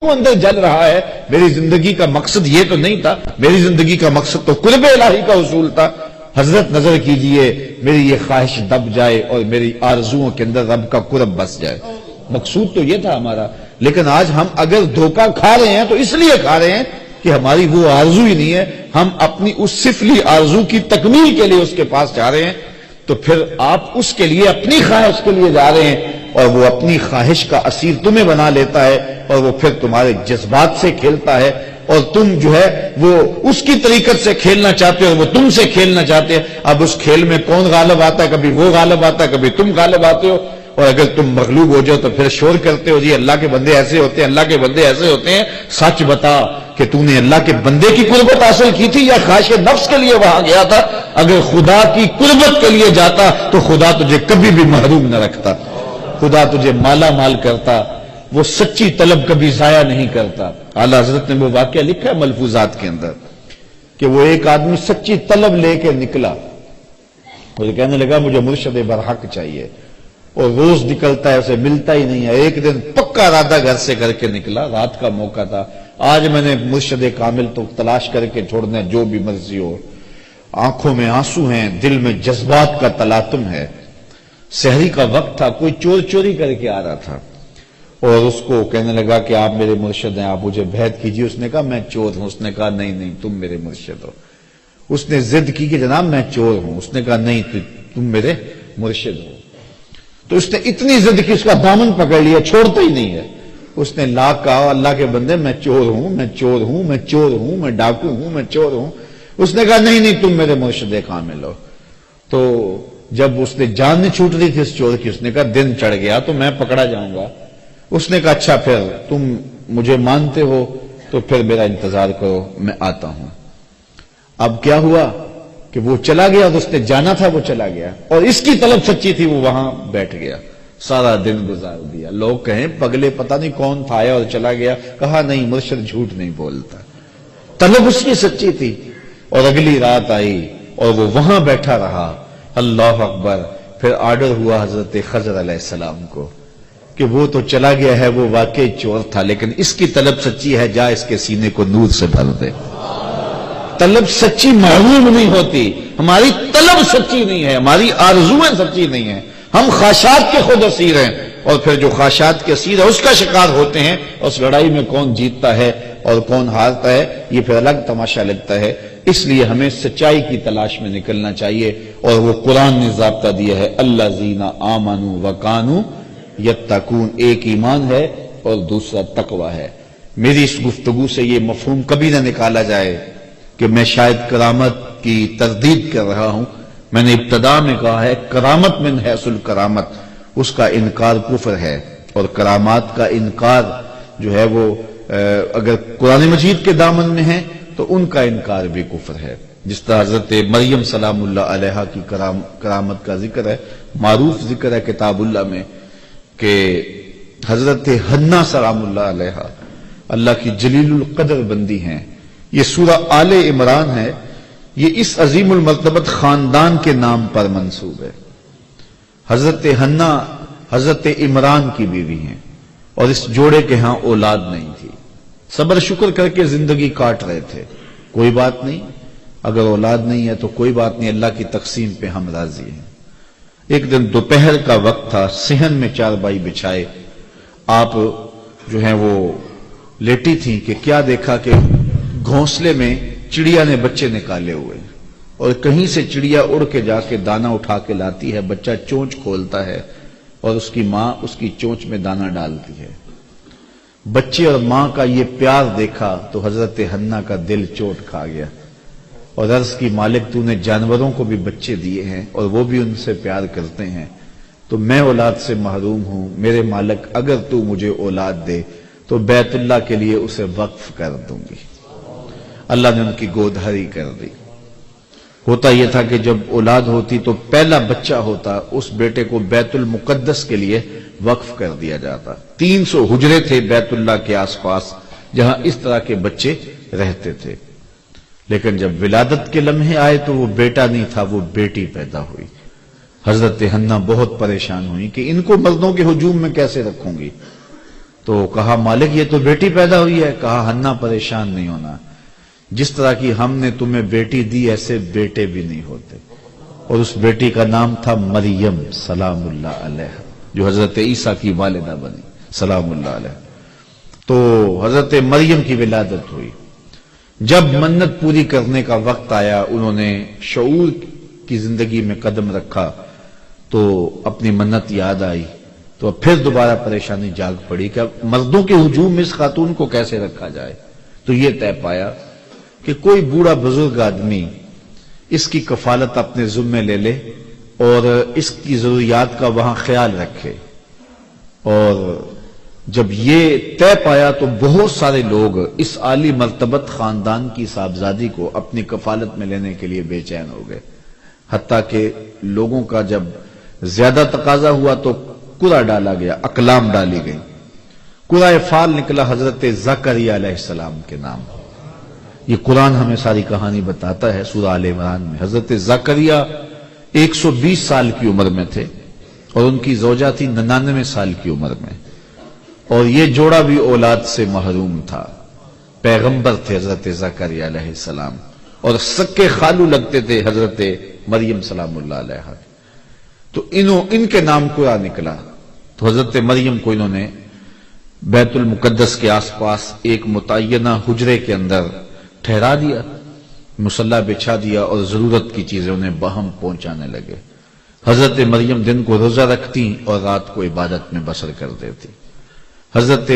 اندر جل رہا ہے. میری زندگی کا مقصد یہ تو نہیں تھا, میری زندگی کا مقصد تو قرب الہی کا حصول تھا. حضرت نظر کیجئے میری یہ خواہش دب جائے اور میری آرزوؤں کے اندر رب کا قرب بس جائے. مقصود تو یہ تھا ہمارا, لیکن آج ہم اگر دھوکہ کھا رہے ہیں تو اس لیے کھا رہے ہیں کہ ہماری وہ آرزو ہی نہیں ہے. ہم اپنی اس سفلی آرزو کی تکمیل کے لیے اس کے پاس جا رہے ہیں, تو پھر آپ اس کے لیے اپنی خواہش کے لیے جا رہے ہیں اور وہ اپنی خواہش کا اسیر تمہیں بنا لیتا ہے اور وہ پھر تمہارے جذبات سے کھیلتا ہے اور تم جو ہے وہ اس کی طریقت سے کھیلنا چاہتے ہو اور وہ تم سے کھیلنا چاہتے ہیں. اب اس کھیل میں کون غالب آتا ہے؟ کبھی وہ غالب آتا ہے, کبھی تم غالب آتے ہو, اور اگر تم مغلوب ہو جاؤ تو پھر شور کرتے ہو جی اللہ کے بندے ایسے ہوتے ہیں, اللہ کے بندے ایسے ہوتے ہیں. سچ بتا کہ تو نے اللہ کے بندے کی قربت حاصل کی تھی یا خواہش نفس کے لیے وہاں گیا تھا؟ اگر خدا کی قربت کے لیے جاتا تو خدا تجھے کبھی بھی محروم نہ رکھتا, خدا تجھے مالا مال کرتا. وہ سچی طلب کبھی ضائع نہیں کرتا. اعلیٰ حضرت نے وہ واقعہ لکھا ہے ملفوظات کے اندر کہ وہ ایک آدمی سچی طلب لے کے نکلا, وہ کہنے لگا مجھے مرشد برحق چاہیے, اور روز نکلتا ہے اسے ملتا ہی نہیں ہے. ایک دن پکا ارادہ گھر سے کر کے نکلا, رات کا موقع تھا, آج میں نے مرشد کامل تو تلاش کر کے چھوڑنا جو بھی مرضی ہو. آنکھوں میں آنسو ہیں, دل میں جذبات کا تلاطم ہے. سحری کا وقت تھا, کوئی چور چوری کر کے آ رہا تھا اور اس کو کہنے لگا کہ آپ میرے مرشد ہیں, آپ مجھے بیعت کیجیے. اس نے کہا میں چور ہوں. اس نے کہا نہیں نہیں تم میرے مرشد ہو. اس نے ضد کی کہ جناب میں چور ہوں. اس نے کہا نہیں تم میرے مرشد ہو. تو اس نے اتنی ضد کی اس کا دامن پکڑ لیا, چھوڑتا ہی نہیں ہے. اس نے لاکھ کہا اللہ کے بندے میں چور ہوں, میں چور ہوں, میں چور ہوں, میں ڈاکو ہوں, میں چور ہوں. اس نے کہا نہیں نہیں تم میرے مرشد کامل ہو. تو جب اس نے جان نہیں چھوٹ رہی تھی اس چور کی, اس نے کہا دن چڑھ گیا تو میں پکڑا جاؤں گا. اس نے کہا اچھا پھر تم مجھے مانتے ہو تو پھر میرا انتظار کرو, میں آتا ہوں. اب کیا ہوا کہ وہ چلا گیا, اور اس نے جانا تھا وہ چلا گیا, اور اس کی طلب سچی تھی, وہ وہاں بیٹھ گیا, سارا دن گزار دیا. لوگ کہیں پگلے پتہ نہیں کون تھا آیا اور چلا گیا. کہا نہیں مرشد جھوٹ نہیں بولتا, طلب اس کی سچی تھی. اور اگلی رات آئی اور وہ وہاں بیٹھا رہا. اللہ اکبر. پھر آرڈر ہوا حضرت خضر علیہ السلام کو کہ وہ تو چلا گیا ہے, وہ واقعی چور تھا, لیکن اس کی طلب سچی ہے, جا اس کے سینے کو نور سے بھر دے. طلب سچی معلوم نہیں ہوتی, ہماری طلب سچی نہیں ہے, ہماری آرزویں سچی نہیں ہیں. ہم خواہشات کے خود اسیر ہیں, اور پھر جو خواہشات کے اسیر ہے اس کا شکار ہوتے ہیں. اس لڑائی میں کون جیتتا ہے اور کون ہارتا ہے یہ پھر الگ تماشا لگتا ہے. اس لیے ہمیں سچائی کی تلاش میں نکلنا چاہیے, اور وہ قرآن نے ضابطہ دیا ہے الذین آمنوا وکانوا یتقون. ایک ایمان ہے اور دوسرا تقوی ہے. میری اس گفتگو سے یہ مفہوم کبھی نہ نکالا جائے کہ میں شاید کرامت کی تردید کر رہا ہوں. میں نے ابتدا میں کہا ہے کرامت من حیث الکرامت, اس کا انکار کفر ہے, اور کرامات کا انکار جو ہے وہ اگر قرآن مجید کے دامن میں ہے تو ان کا انکار بھی کفر ہے. جس طرح حضرت مریم سلام اللہ علیہا کی کرامت کا ذکر ہے, معروف ذکر ہے کتاب اللہ میں کہ حضرت حنا سلام اللہ علیہا اللہ کی جلیل القدر بندی ہیں. یہ سورہ آل عمران ہے, یہ اس عظیم المرتبت خاندان کے نام پر منسوب ہے. حضرت حنا حضرت عمران کی بیوی ہیں, اور اس جوڑے کے ہاں اولاد نہیں تھی. صبر شکر کر کے زندگی کاٹ رہے تھے. کوئی بات نہیں, اگر اولاد نہیں ہے تو کوئی بات نہیں, اللہ کی تقسیم پہ ہم راضی ہیں. ایک دن دوپہر کا وقت تھا, صحن میں چارپائی بچھائے آپ جو ہیں وہ لیٹی تھی کہ کیا دیکھا کہ گھونسلے میں چڑیا نے بچے نکالے ہوئے, اور کہیں سے چڑیا اڑ کے جا کے دانہ اٹھا کے لاتی ہے. بچہ چونچ کھولتا ہے اور اس کی ماں اس کی چونچ میں دانہ ڈالتی ہے. بچے اور ماں کا یہ پیار دیکھا تو حضرت حنا کا دل چوٹ کھا گیا, اور عرض کی مالک تو نے جانوروں کو بھی بچے دیے ہیں اور وہ بھی ان سے پیار کرتے ہیں, تو میں اولاد سے محروم ہوں. میرے مالک اگر تو مجھے اولاد دے تو بیت اللہ کے لیے اسے وقف کر دوں گی. اللہ نے ان کی گود ہری کر دی. ہوتا یہ تھا کہ جب اولاد ہوتی تو پہلا بچہ ہوتا, اس بیٹے کو بیت المقدس کے لیے وقف کر دیا جاتا. 300 حجرے تھے بیت اللہ کے آس پاس جہاں اس طرح کے بچے رہتے تھے. لیکن جب ولادت کے لمحے آئے تو وہ بیٹا نہیں تھا, وہ بیٹی پیدا ہوئی. حضرت حنا بہت پریشان ہوئی کہ ان کو مردوں کے ہجوم میں کیسے رکھوں گی. تو کہا مالک یہ تو بیٹی پیدا ہوئی ہے. کہا ہنہ پریشان نہیں ہونا، جس طرح کی ہم نے تمہیں بیٹی دی ایسے بیٹے بھی نہیں ہوتے. اور اس بیٹی کا نام تھا مریم سلام اللہ علیہ، جو حضرت عیسیٰ کی والدہ بنی سلام اللہ علیہ. تو حضرت مریم کی ولادت ہوئی. جب منت پوری کرنے کا وقت آیا، انہوں نے شعور کی زندگی میں قدم رکھا تو اپنی منت یاد آئی، تو پھر دوبارہ پریشانی جاگ پڑی کہ اب مردوں کے ہجوم میں اس خاتون کو کیسے رکھا جائے. تو یہ طے پایا کہ کوئی بوڑھا بزرگ آدمی اس کی کفالت اپنے ذمے لے لے اور اس کی ضروریات کا وہاں خیال رکھے. اور جب یہ طے پایا تو بہت سارے لوگ اس عالی مرتبت خاندان کی صاحبزادی کو اپنی کفالت میں لینے کے لیے بے چین ہو گئے. حتیٰ کہ لوگوں کا جب زیادہ تقاضا ہوا تو قرعہ ڈالا گیا، اقلام ڈالی گئی. قرعہ فال نکلا حضرت زکریا علیہ السلام کے نام. یہ قرآن ہمیں ساری کہانی بتاتا ہے. سورہ آل عمران میں حضرت زکریا 120 سال کی عمر میں تھے اور ان کی زوجہ تھی 99 سال کی عمر میں، اور یہ جوڑا بھی اولاد سے محروم تھا. پیغمبر تھے حضرت زکریا علیہ السلام اور سکے خالو لگتے تھے حضرت مریم سلام اللہ علیہ. تو ان کے نام قرعہ نکلا. تو حضرت مریم کو انہوں نے بیت المقدس کے آس پاس ایک متعینہ حجرے کے اندر ٹھہرا دیا، مصلی بچھا دیا اور ضرورت کی چیزیں انہیں بہم پہنچانے لگے. حضرت مریم دن کو روزہ رکھتی اور رات کو عبادت میں بسر کر دیتی. حضرت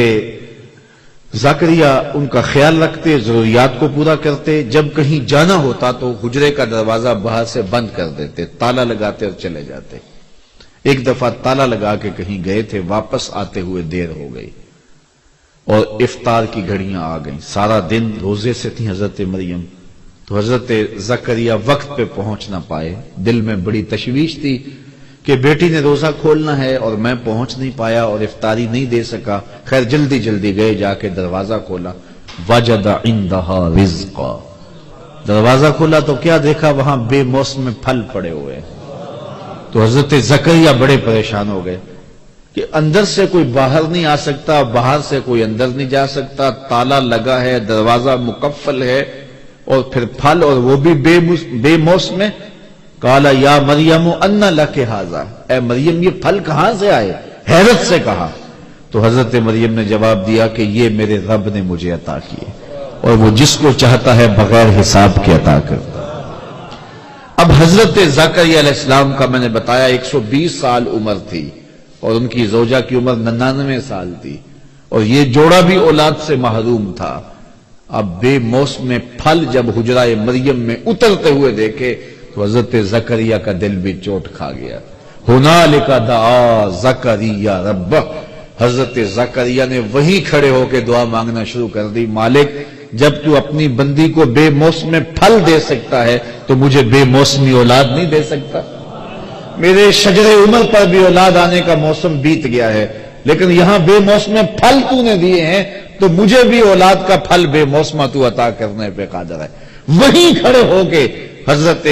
زکریا ان کا خیال رکھتے، ضروریات کو پورا کرتے. جب کہیں جانا ہوتا تو حجرے کا دروازہ باہر سے بند کر دیتے، تالا لگاتے اور چلے جاتے. ایک دفعہ تالا لگا کے کہیں گئے تھے، واپس آتے ہوئے دیر ہو گئی اور افطار کی گھڑیاں آ گئیں. سارا دن روزے سے تھی حضرت مریم. تو حضرت زکریا وقت پہ پہنچ نہ پائے. دل میں بڑی تشویش تھی کہ بیٹی نے روزہ کھولنا ہے اور میں پہنچ نہیں پایا اور افطاری نہیں دے سکا. خیر جلدی جلدی گئے، جا کے دروازہ کھولا. وجد عندها رزقا. دروازہ کھولا تو کیا دیکھا؟ وہاں بے موسم پھل پڑے ہوئے. تو حضرت زکریا بڑے پریشان ہو گئے کہ اندر سے کوئی باہر نہیں آ سکتا، باہر سے کوئی اندر نہیں جا سکتا، تالا لگا ہے، دروازہ مقفل ہے، اور پھر پھل اور وہ بھی بے موسم میں. قال یا مریم ان لک ھذا. اے مریم یہ پھل کہاں سے آئے؟ حیرت سے کہا. تو حضرت مریم نے جواب دیا کہ یہ میرے رب نے مجھے عطا کیے اور وہ جس کو چاہتا ہے بغیر حساب کے عطا کرتا. اب حضرت زکریا علیہ السلام کا میں نے بتایا 120 سال عمر تھی اور ان کی زوجہ کی عمر 99 سال تھی اور یہ جوڑا بھی اولاد سے محروم تھا. اب بے موسم پھل جب حجرہ مریم میں اترتے ہوئے دیکھے تو حضرت زکریا کا دل بھی چوٹ کھا گیا. ہنالک دعا زکریا ربہ. حضرت زکریا نے وہیں کھڑے ہو کے دعا مانگنا شروع کر دی. مالک جب تو اپنی بندی کو بے موسم پھل دے سکتا ہے تو مجھے بے موسمی اولاد نہیں دے سکتا؟ میرے شجر عمر پر بھی اولاد آنے کا موسم بیت گیا ہے، لیکن یہاں بے موسم پھل تو نے دیے ہیں تو مجھے بھی اولاد کا پھل بے موسمہ تو عطا کرنے پہ قادر ہے. وہیں کھڑے ہو کے حضرت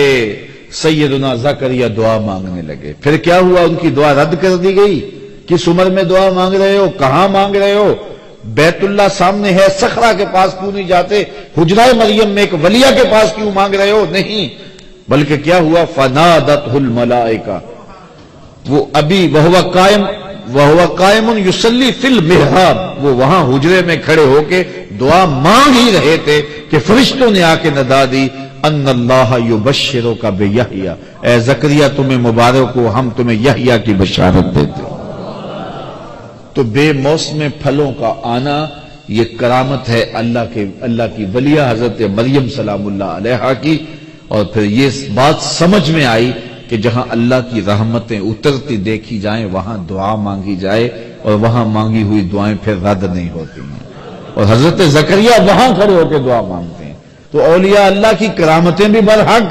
سیدنا زکریا دعا مانگنے لگے. پھر کیا ہوا؟ ان کی دعا رد کر دی گئی. کس عمر میں دعا مانگ رہے ہو؟ کہاں مانگ رہے ہو؟ بیت اللہ سامنے ہے، صخرہ کے پاس کیوں نہیں جاتے؟ حجرہ مریم میں ایک ولیہ کے پاس کیوں مانگ رہے ہو؟ نہیں، بلکہ کیا ہوا؟ فنادتہ الملائکہ. وہ ابھی وہو قائم یصلی فی المحراب، وہ وہاں حجرے میں کھڑے ہو کے دعا مانگ ہی رہے تھے کہ فرشتوں نے آ کے ندا دی ان اللہ یبشرک بیحییٰ. اے زکریا تمہیں مبارک ہو، ہم تمہیں یحییٰ کی بشارت دیتے. تو بے موسم پھلوں کا آنا یہ کرامت ہے اللہ کی ولیہ حضرت مریم سلام اللہ علیہا کی. اور پھر یہ بات سمجھ میں آئی کہ جہاں اللہ کی رحمتیں اترتی دیکھی جائیں وہاں دعا مانگی جائے اور وہاں مانگی ہوئی دعائیں پھر رد نہیں ہوتی ہیں. اور حضرت زکریا وہاں کھڑے ہو کے دعا مانگتے ہیں. تو اولیاء اللہ کی کرامتیں بھی برحق.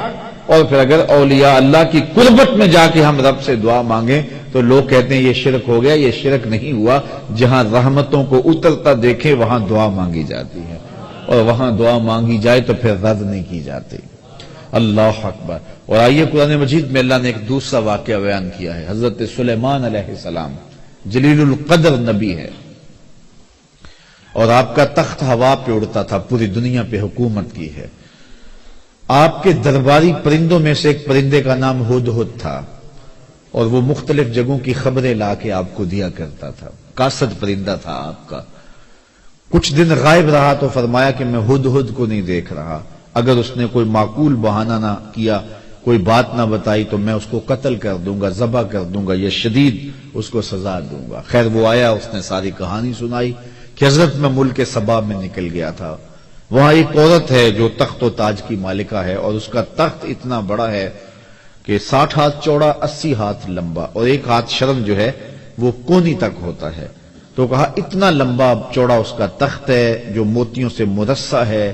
اور پھر اگر اولیاء اللہ کی قربت میں جا کے ہم رب سے دعا مانگیں تو لوگ کہتے ہیں یہ شرک ہو گیا. یہ شرک نہیں ہوا. جہاں رحمتوں کو اترتا دیکھے وہاں دعا مانگی جاتی ہے اور وہاں دعا مانگی جائے تو پھر رد نہیں کی جاتی. اللہ اکبر. اور آئیے قرآن مجید میں اللہ نے ایک دوسرا واقعہ بیان کیا ہے. حضرت سلیمان علیہ السلام جلیل القدر نبی ہے. اور آپ کا تخت ہوا پہ اڑتا تھا، پوری دنیا پہ حکومت کی ہے۔ آپ کے درباری پرندوں میں سے ایک پرندے کا نام ہدہد تھا، اور وہ مختلف جگہوں کی خبریں لا کے آپ کو دیا کرتا تھا۔ قاصد پرندہ تھا آپ کا۔ کچھ دن غائب رہا تو فرمایا کہ میں ہدہد کو نہیں دیکھ رہا، اگر اس نے کوئی معقول بہانہ نہ کیا، کوئی بات نہ بتائی تو میں اس کو قتل کر دوں گا، ذبح کر دوں گا، یہ شدید اس کو سزا دوں گا۔ خیر وہ آیا، اس نے ساری کہانی سنائی کہ حضرت میں ملک سبا میں نکل گیا تھا، وہاں ایک عورت ہے جو تخت و تاج کی مالکہ ہے، اور اس کا تخت اتنا بڑا ہے کہ 60 ہاتھ چوڑا، 80 ہاتھ لمبا، اور 1 ہاتھ شرم جو ہے وہ کونی تک ہوتا ہے۔ تو کہا اتنا لمبا چوڑا اس کا تخت ہے جو موتیوں سے مرصع ہے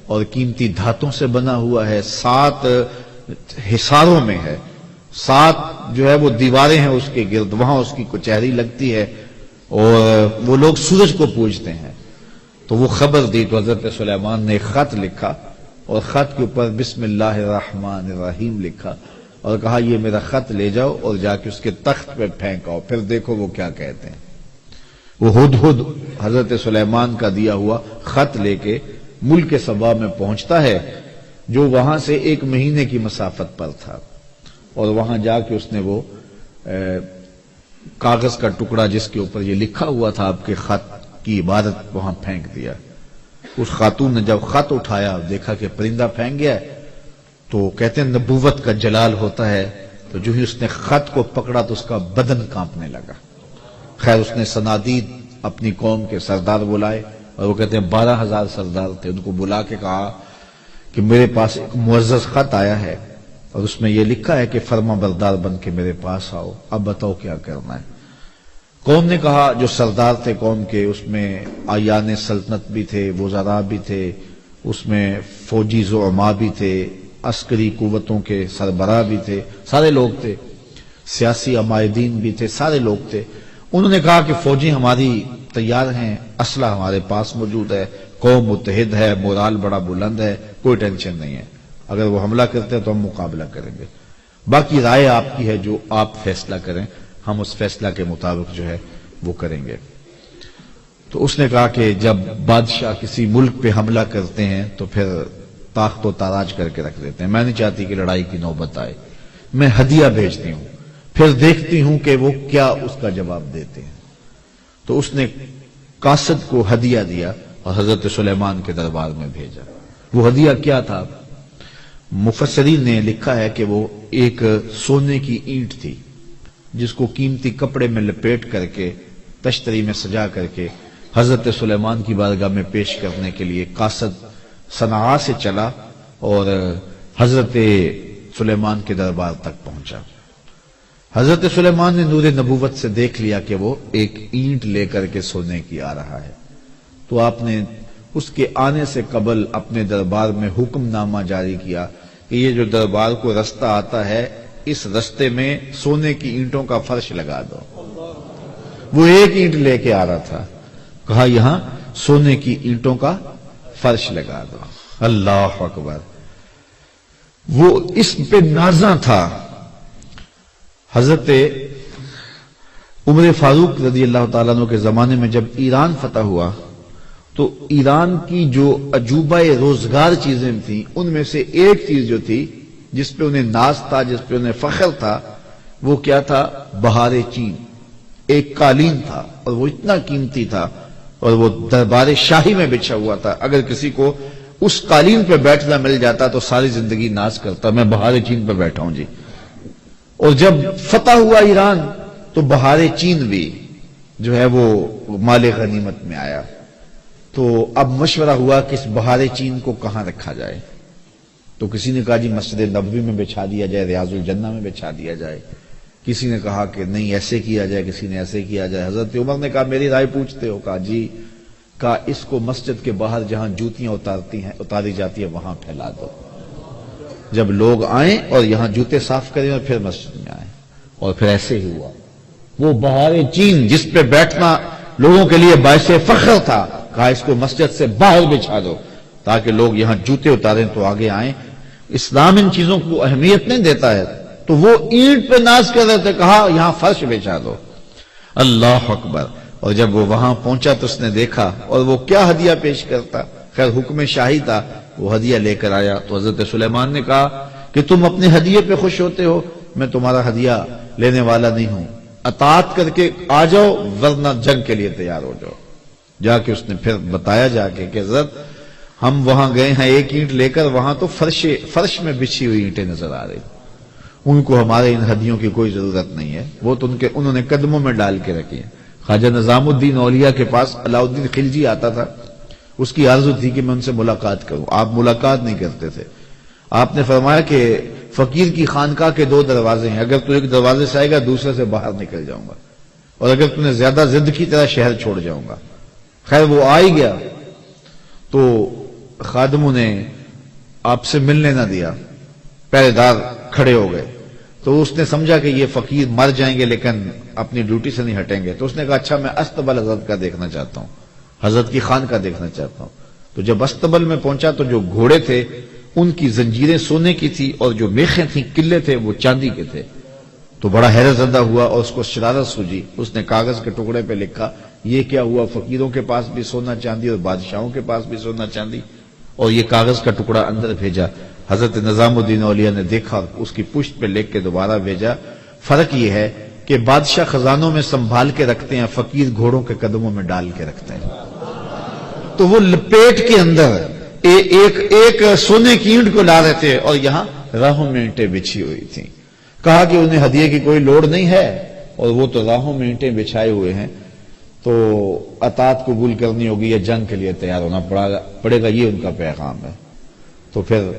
اور قیمتی دھاتوں سے بنا ہوا ہے، 7 حصاروں میں ہے، 7 جو ہے وہ دیواریں ہیں اس کے گرد، وہاں اس کی کچہری لگتی ہے، اور وہ لوگ سورج کو پوجتے ہیں۔ تو وہ خبر دی تو حضرت سلیمان نے ایک خط لکھا، اور خط کے اوپر بسم اللہ الرحمن الرحیم لکھا، اور کہا یہ میرا خط لے جاؤ اور جا کے اس کے تخت پہ پھینکاؤ، پھر دیکھو وہ کیا کہتے ہیں۔ وہ ہدہد حضرت سلیمان کا دیا ہوا خط لے کے ملک سبا میں پہنچتا ہے، جو وہاں سے 1 مہینے کی مسافت پر تھا، اور وہاں جا کے اس نے وہ کاغذ کا ٹکڑا جس کے اوپر یہ لکھا ہوا تھا آپ کے خط کی عبارت، وہاں پھینک دیا۔ اس خاتون نے جب خط اٹھایا، دیکھا کہ پرندہ پھینک گیا، تو کہتے ہیں نبوت کا جلال ہوتا ہے، تو جو ہی اس نے خط کو پکڑا تو اس کا بدن کانپنے لگا۔ خیر اس نے صنادید اپنی قوم کے سردار بلائے، اور وہ کہتے ہیں 12,000 سردار تھے، ان کو بلا کے کہا کہ میرے پاس ایک معزز خط آیا ہے، اور اس میں یہ لکھا ہے کہ فرما بردار بن کے میرے پاس آؤ، اب بتاؤ کیا کرنا ہے۔ قوم نے کہا، جو سردار تھے قوم کے، اس میں آیان سلطنت بھی تھے، وزراء بھی تھے، اس میں فوجی زعماء بھی تھے، عسکری قوتوں کے سربراہ بھی تھے، سارے لوگ تھے، سیاسی عمائدین بھی تھے، سارے لوگ تھے۔ انہوں نے کہا کہ فوجی ہماری تیار ہیں، اسلحہ ہمارے پاس موجود ہے، قوم متحد ہے، مورال بڑا بلند ہے، کوئی ٹینشن نہیں ہے، اگر وہ حملہ کرتے ہیں تو ہم مقابلہ کریں گے، باقی رائے آپ کی ہے، جو آپ فیصلہ کریں ہم اس فیصلہ کے مطابق جو ہے وہ کریں گے۔ تو اس نے کہا کہ جب بادشاہ کسی ملک پہ حملہ کرتے ہیں تو پھر تاخت و تاراج کر کے رکھ دیتے ہیں، میں نہیں چاہتی کہ لڑائی کی نوبت آئے، میں ہدیہ بھیجتی ہوں، پھر دیکھتی ہوں کہ وہ کیا اس کا جواب دیتے ہیں۔ تو اس نے قاصد کو ہدیہ دیا اور حضرت سلیمان کے دربار میں بھیجا۔ وہ ہدیہ کیا تھا؟ مفسرین نے لکھا ہے کہ وہ ایک سونے کی اینٹ تھی، جس کو قیمتی کپڑے میں لپیٹ کر کے، تشتری میں سجا کر کے حضرت سلیمان کی بارگاہ میں پیش کرنے کے لیے قاصد صنعاء سے چلا اور حضرت سلیمان کے دربار تک پہنچا۔ حضرت سلیمان نے نور نبوت سے دیکھ لیا کہ وہ ایک اینٹ لے کر کے سونے کی آ رہا ہے، تو آپ نے اس کے آنے سے قبل اپنے دربار میں حکم نامہ جاری کیا کہ یہ جو دربار کو رستہ آتا ہے، اس رستے میں سونے کی اینٹوں کا فرش لگا دو۔ وہ ایک اینٹ لے کے آ رہا تھا، کہا یہاں سونے کی اینٹوں کا فرش لگا دو۔ اللہ اکبر! وہ اس پہ نازاں تھا۔ حضرت عمر فاروق رضی اللہ تعالیٰ عنہ کے زمانے میں جب ایران فتح ہوا تو ایران کی جو عجوبہ روزگار چیزیں تھیں، ان میں سے ایک چیز جو تھی جس پہ انہیں ناز تھا، جس پہ انہیں فخر تھا، وہ کیا تھا؟ بہار چین۔ ایک قالین تھا اور وہ اتنا قیمتی تھا اور وہ دربار شاہی میں بچھا ہوا تھا، اگر کسی کو اس قالین پہ بیٹھنا مل جاتا تو ساری زندگی ناز کرتا، میں بہار چین پہ بیٹھا ہوں جی۔ اور جب فتح ہوا ایران تو بہار چین بھی جو ہے وہ مال غنیمت میں آیا، تو اب مشورہ ہوا کہ اس بہار چین کو کہاں رکھا جائے۔ تو کسی نے کہا جی مسجد نبوی میں بچھا دیا جائے، ریاض الجنہ میں بچھا دیا جائے، کسی نے کہا کہ نہیں ایسے کیا جائے، کسی نے ایسے کیا جائے۔ حضرت عمر نے کہا میری رائے پوچھتے ہو؟ کہا جی، کہا اس کو مسجد کے باہر جہاں جوتیاں اتاری جاتی ہیں وہاں پھیلا دو، جب لوگ آئیں اور یہاں جوتے صاف کریں اور پھر مسجد میں آئیں۔ اور پھر ایسے ہی ہوا۔ وہ بہار چین جس پہ بیٹھنا لوگوں کے لیے باعث فخر تھا، کہا اس کو مسجد سے باہر بچھا دو تاکہ لوگ یہاں جوتے اتاریں تو آگے آئیں۔ اسلام ان چیزوں کو اہمیت نہیں دیتا ہے، تو وہ اینٹ پہ ناز کر رہے تھے، کہا یہاں فرش بچھا دو۔ اللہ اکبر! اور جب وہ وہاں پہنچا تو اس نے دیکھا، اور وہ کیا ہدیہ پیش کرتا، خیر حکم شاہی تھا، وہ ہدیہ لے کر آیا تو حضرت سلیمان نے کہا کہ تم اپنے ہدیے پہ خوش ہوتے ہو، میں تمہارا ہدیہ لینے والا نہیں ہوں، اطاعت کر کے آ جاؤ ورنہ جنگ کے لیے تیار ہو جاؤ۔ جا کے اس نے پھر بتایا جا کے کہ حضرت ہم وہاں گئے ہیں ایک اینٹ لے کر، وہاں تو فرش میں بچھی ہوئی اینٹیں نظر آ رہی، ان کو ہمارے ان ہدیوں کی کوئی ضرورت نہیں ہے، وہ تو انہوں نے قدموں میں ڈال کے رکھی ہیں۔ خواجہ نظام الدین اولیاء کے پاس علاؤالدین خلجی آتا تھا، اس کی آرزو تھی کہ میں ان سے ملاقات کروں، آپ ملاقات نہیں کرتے تھے۔ آپ نے فرمایا کہ فقیر کی خانقاہ کے 2 دروازے ہیں، اگر تو ایک دروازے سے آئے گا دوسرے سے باہر نکل جاؤں گا، اور اگر تم نے زیادہ ضد کی طرح شہر چھوڑ جاؤں گا۔ خیر وہ آ ہی گیا تو خادموں نے آپ سے ملنے نہ دیا، پہرے دار کھڑے ہو گئے، تو اس نے سمجھا کہ یہ فقیر مر جائیں گے لیکن اپنی ڈیوٹی سے نہیں ہٹیں گے، تو اس نے کہا اچھا میں استبل حضرت کا دیکھنا چاہتا ہوں، حضرت کی خان کا دیکھنا چاہتا ہوں۔ تو جب استبل میں پہنچا تو جو گھوڑے تھے ان کی زنجیریں سونے کی تھی اور جو میخیں تھیں قلعے تھے وہ چاندی کے تھے، تو بڑا حیرت زدہ ہوا اور اس کو شرارت سوجی، اس نے کاغذ کے ٹکڑے پہ لکھا یہ کیا ہوا، فقیروں کے پاس بھی سونا چاندی اور بادشاہوں کے پاس بھی سونا چاندی، اور یہ کاغذ کا ٹکڑا اندر بھیجا۔ حضرت نظام الدین اولیاء نے دیکھا، اس کی پشت پہ لکھ کے دوبارہ بھیجا۔ فرق یہ ہے کہ بادشاہ خزانوں میں سنبھال کے رکھتے ہیں، فقیر گھوڑوں کے قدموں میں ڈال کے رکھتے ہیں۔ تو وہ لپیٹ کے اندر ایک سونے کی اینٹ کو لا رہے تھے اور یہاں راہوں میں اینٹیں بچھی ہوئی تھیں۔ کہا کہ انہیں ہدیے کی کوئی لوڑ نہیں ہے، اور وہ تو راہوں میں اینٹیں بچھائے ہوئے ہیں، تو اطاعت قبول کرنی ہوگی یا جنگ کے لیے تیار ہونا پڑے گا، یہ ان کا پیغام ہے۔ تو پھر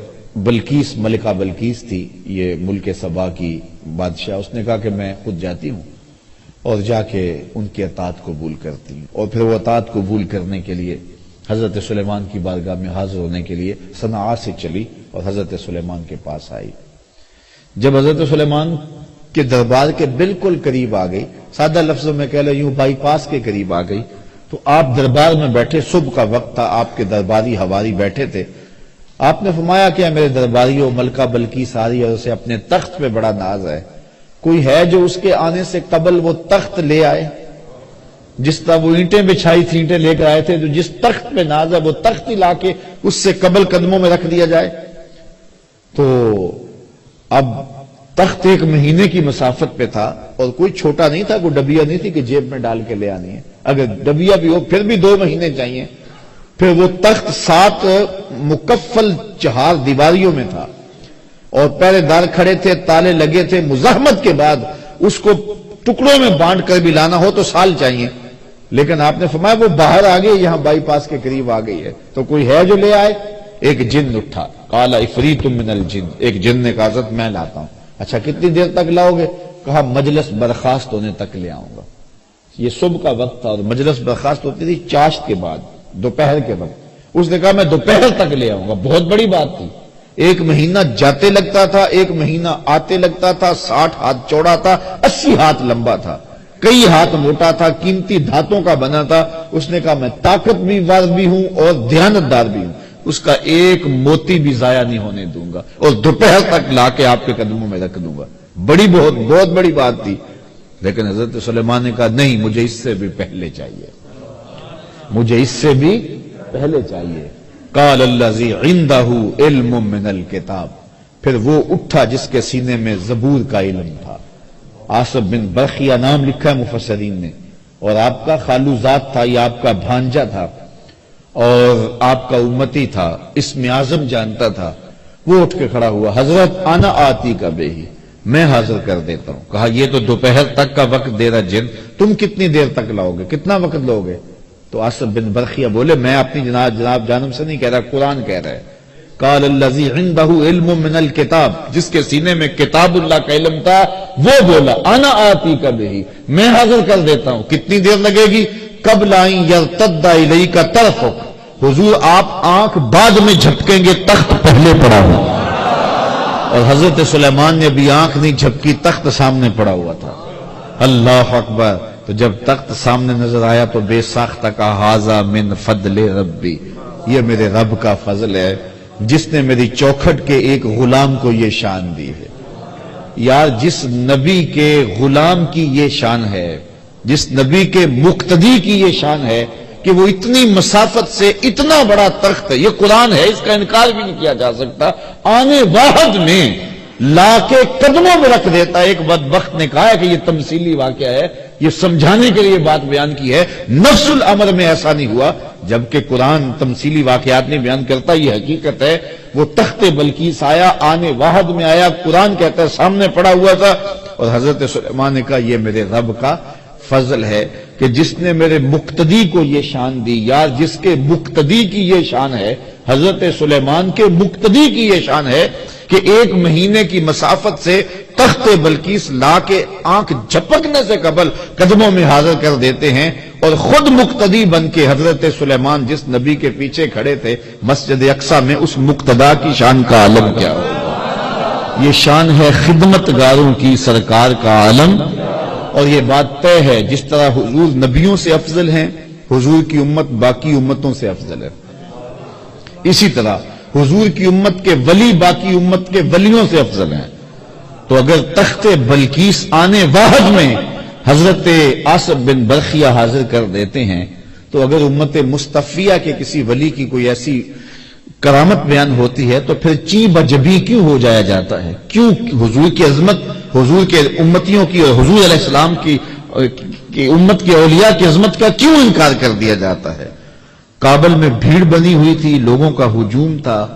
بلقیس، ملکہ بلقیس تھی، یہ ملک سبا کی بادشاہ، اس نے کہا کہ میں خود جاتی ہوں اور جا کے ان کی اطاعت قبول کرتی ہوں، اور پھر وہ اطاعت قبول کرنے کے لیے حضرت سلیمان کی بارگاہ میں حاضر ہونے کے لیے صنعاء سے چلی اور حضرت سلیمان کے پاس آئی۔ جب حضرت سلیمان کے دربار کے بالکل قریب آ گئی، سادہ لفظوں میں کہہ لو یوں بائی پاس کے قریب آ گئی، تو آپ دربار میں بیٹھے، صبح کا وقت تھا، آپ کے درباری حواری بیٹھے تھے۔ آپ نے فرمایا کہ میرے درباریوں، ملکہ بلقیس آ رہی ہے اور اسے اپنے تخت پہ بڑا ناز ہے، کوئی ہے جو اس کے آنے سے قبل وہ تخت لے آئے؟ جس طرح وہ اینٹیں بچھائی تھی، اینٹیں لے کر آئے تھے، تو جس تخت پہ ناز ہے وہ تخت ہی لا کے اس سے قبل قدموں میں رکھ دیا جائے۔ تو اب تخت 1 مہینے کی مسافت پہ تھا، اور کوئی چھوٹا نہیں تھا، کوئی ڈبیا نہیں تھی کہ جیب میں ڈال کے لے آنی ہے، اگر ڈبیا بھی ہو پھر بھی 2 مہینے چاہیے۔ پھر وہ تخت 7 مکفل 4 دیواریوں میں تھا، اور پہرے دار کھڑے تھے، تالے لگے تھے، مزاحمت کے بعد اس کو ٹکڑوں میں بانٹ کر بھی لانا ہو تو سال چاہیے، لیکن آپ نے فرمایا وہ باہر آ گئی، یہاں بائی پاس کے قریب آ گئی ہے، تو کوئی ہے جو لے آئے؟ ایک جن اٹھا، قال عفریت من الجن، ایک جن نے کہا حضرت میں لاتا ہوں۔ اچھا کتنی دیر تک لاؤ گے؟ کہا مجلس برخاست ہونے تک لے آؤں گا۔ یہ صبح کا وقت تھا اور مجلس برخاست ہوتی تھی چاشت کے بعد، دوپہر کے وقت۔ اس نے کہا میں دوپہر تک لے آؤں گا، بہت بڑی بات تھی۔ 1 مہینہ جاتے لگتا تھا، 1 مہینہ آتے لگتا تھا، 60 ہاتھ چوڑا تھا، 80 ہاتھ لمبا تھا، کئی ہاتھ موٹا تھا، قیمتی دھاتوں کا بنا تھا۔ اس نے کہا میں طاقت بھی ور بھی ہوں اور دیانتدار بھی ہوں، اس کا ایک موتی بھی ضائع نہیں ہونے دوں گا، اور دوپہر تک لا کے آپ کے قدموں میں رکھ دوں گا۔ بہت بڑی بات تھی، لیکن حضرت سلیمان نے کہا نہیں، مجھے اس سے بھی پہلے چاہیے، مجھے اس سے بھی پہلے چاہیے۔ قال الذی عندہ علم من الکتاب، پھر وہ اٹھا جس کے سینے میں زبور کا علم تھا۔ آصف بن برخیہ نام لکھا ہے مفسرین نے، اور آپ کا خالوزاد تھا، یا آپ کا بھانجا تھا، اور آپ کا امتی تھا، اسم اعظم جانتا تھا۔ وہ اٹھ کے کھڑا ہوا، حضرت انا آتی کا بے ہی، میں حاضر کر دیتا ہوں۔ کہا یہ تو دوپہر تک کا وقت دے رہا جن، تم کتنی دیر تک لاؤ گے، کتنا وقت لو گے؟ تو آصف بن برخیہ بولے میں اپنی جناب جانب سے نہیں کہہ رہا، قرآن کہہ رہا ہے۔ قال الذی عندہ علم من الکتاب، جس کے سینے میں کتاب اللہ کا علم تھا، وہ بولا انا آتی کا بہ، میں حاضر کر دیتا ہوں۔ کتنی دیر لگے گی؟ قبل ان یرتد الیک طرفک، حضور آپ آنکھ بعد میں جھپکیں گے، تخت پہلے پڑا ہوا۔ اور حضرت سلیمان نے بھی آنکھ نہیں جھپکی، تخت سامنے پڑا ہوا تھا۔ اللہ اکبر۔ تو جب تخت سامنے نظر آیا تو بے ساختہ کہا ھذا من فضل ربی، یہ میرے رب کا فضل ہے جس نے میری چوکھٹ کے ایک غلام کو یہ شان دی ہے۔ یار جس نبی کے غلام کی یہ شان ہے، جس نبی کے مقتدی کی یہ شان ہے کہ وہ اتنی مسافت سے اتنا بڑا تخت ہے، یہ قرآن ہے، اس کا انکار بھی نہیں کیا جا سکتا، آنے واحد میں لا کے قدموں میں رکھ دیتا ہے۔ ایک بدبخت نے کہا ہے کہ یہ تمثیلی واقعہ ہے، یہ سمجھانے کے لیے بات بیان کی ہے، نفس الامر میں ایسا نہیں ہوا، جبکہ قرآن تمثیلی واقعات نہیں بیان کرتا، یہ حقیقت ہے۔ وہ تخت بلقیس آیا، آنے واحد میں آیا، قرآن کہتا ہے سامنے پڑا ہوا تھا، اور حضرت سلیمان نے کہا یہ میرے رب کا فضل ہے کہ جس نے میرے مقتدی کو یہ شان دی، یا جس کے مقتدی کی یہ شان ہے، حضرت سلیمان کے مقتدی کی یہ شان ہے کہ 1 مہینے کی مسافت سے تخت بلقیس لا کے آنکھ جھپکنے سے قبل قدموں میں حاضر کر دیتے ہیں، اور خود مقتدی بن کے حضرت سلیمان جس نبی کے پیچھے کھڑے تھے مسجد اقصی میں، اس مقتدا کی شان کا عالم کیا ہوگا؟ یہ شان ہے خدمت گاروں کی سرکار کا عالم، اور یہ بات طے ہے جس طرح حضور نبیوں سے افضل ہیں، حضور کی امت باقی امتوں سے افضل ہے، اسی طرح حضور کی امت کے ولی باقی امت کے ولیوں سے افضل ہیں۔ تو اگر تخت بلقیس آنے واحد میں حضرت آصف بن برخیہ حاضر کر دیتے ہیں، تو اگر امت مصطفیہ کے کسی ولی کی کوئی ایسی کرامت بیان ہوتی ہے تو پھر چی بجبی کیوں ہو جایا جاتا ہے؟ کیوں حضور کی عظمت، حضور کے امتیوں کی اور حضور علیہ السلام کی امت کے اولیاء کی عظمت کا کیوں انکار کر دیا جاتا ہے؟ کابل میں بھیڑ بنی ہوئی تھی، لوگوں کا ہجوم تھا،